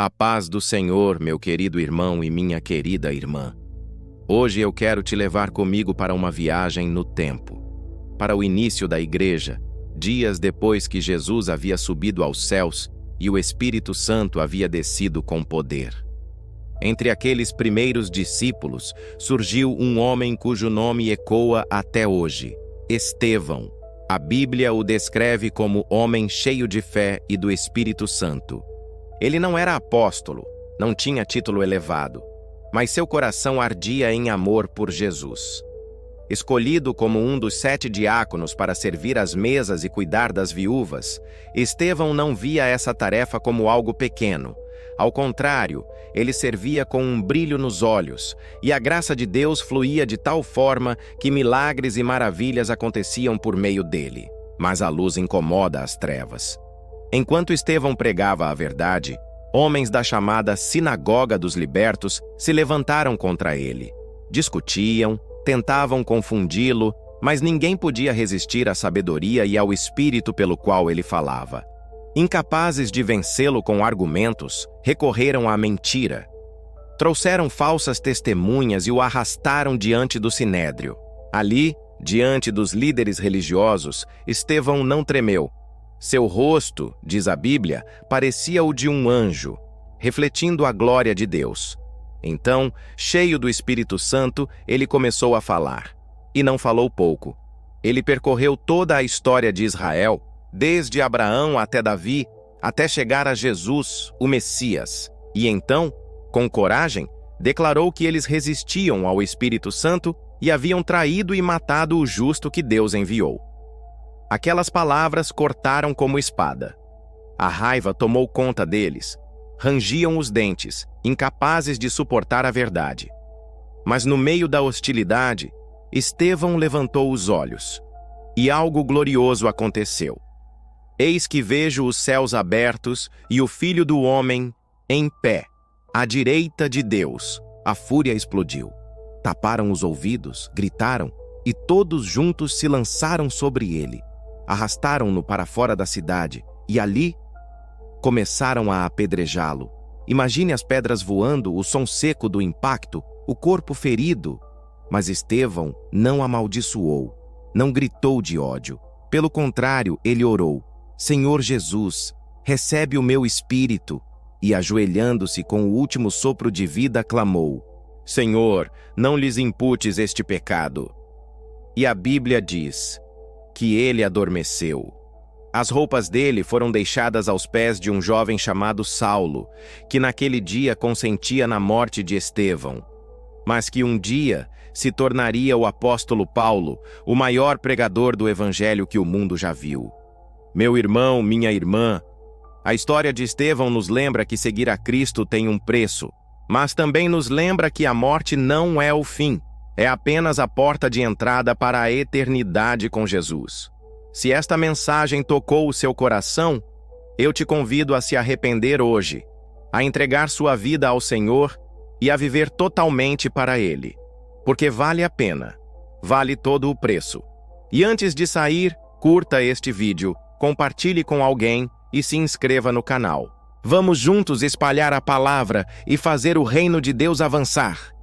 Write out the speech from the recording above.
A paz do Senhor, meu querido irmão e minha querida irmã. Hoje eu quero te levar comigo para uma viagem no tempo, para o início da igreja, dias depois que Jesus havia subido aos céus e o Espírito Santo havia descido com poder. Entre aqueles primeiros discípulos surgiu um homem cujo nome ecoa até hoje, Estevão. A Bíblia o descreve como homem cheio de fé e do Espírito Santo. Ele não era apóstolo, não tinha título elevado, mas seu coração ardia em amor por Jesus. Escolhido como um dos 7 diáconos para servir às mesas e cuidar das viúvas, Estevão não via essa tarefa como algo pequeno. Ao contrário, ele servia com um brilho nos olhos, e a graça de Deus fluía de tal forma que milagres e maravilhas aconteciam por meio dele. Mas a luz incomoda as trevas. Enquanto Estevão pregava a verdade, homens da chamada Sinagoga dos Libertos se levantaram contra ele. Discutiam, tentavam confundi-lo, mas ninguém podia resistir à sabedoria e ao espírito pelo qual ele falava. Incapazes de vencê-lo com argumentos, recorreram à mentira. Trouxeram falsas testemunhas e o arrastaram diante do sinédrio. Ali, diante dos líderes religiosos, Estevão não tremeu. Seu rosto, diz a Bíblia, parecia o de um anjo, refletindo a glória de Deus. Então, cheio do Espírito Santo, ele começou a falar. E não falou pouco. Ele percorreu toda a história de Israel, desde Abraão até Davi, até chegar a Jesus, o Messias. E então, com coragem, declarou que eles resistiam ao Espírito Santo e haviam traído e matado o justo que Deus enviou. Aquelas palavras cortaram como espada. A raiva tomou conta deles. Rangiam os dentes, incapazes de suportar a verdade. Mas no meio da hostilidade, Estevão levantou os olhos. E algo glorioso aconteceu. Eis que vejo os céus abertos e o Filho do Homem em pé, à direita de Deus. A fúria explodiu. Taparam os ouvidos, gritaram, e todos juntos se lançaram sobre ele. Arrastaram-no para fora da cidade, e ali começaram a apedrejá-lo. Imagine as pedras voando, o som seco do impacto, o corpo ferido. Mas Estevão não amaldiçoou, não gritou de ódio. Pelo contrário, ele orou: Senhor Jesus, recebe o meu espírito. E ajoelhando-se com o último sopro de vida, clamou: Senhor, não lhes imputes este pecado. E a Bíblia diz que ele adormeceu. As roupas dele foram deixadas aos pés de um jovem chamado Saulo, que naquele dia consentia na morte de Estevão, mas que um dia se tornaria o apóstolo Paulo, o maior pregador do evangelho que o mundo já viu. Meu irmão, minha irmã, a história de Estevão nos lembra que seguir a Cristo tem um preço, mas também nos lembra que a morte não é o fim. É apenas a porta de entrada para a eternidade com Jesus. Se esta mensagem tocou o seu coração, eu te convido a se arrepender hoje, a entregar sua vida ao Senhor e a viver totalmente para Ele. Porque vale a pena, vale todo o preço. E antes de sair, curta este vídeo, compartilhe com alguém e se inscreva no canal. Vamos juntos espalhar a palavra e fazer o reino de Deus avançar.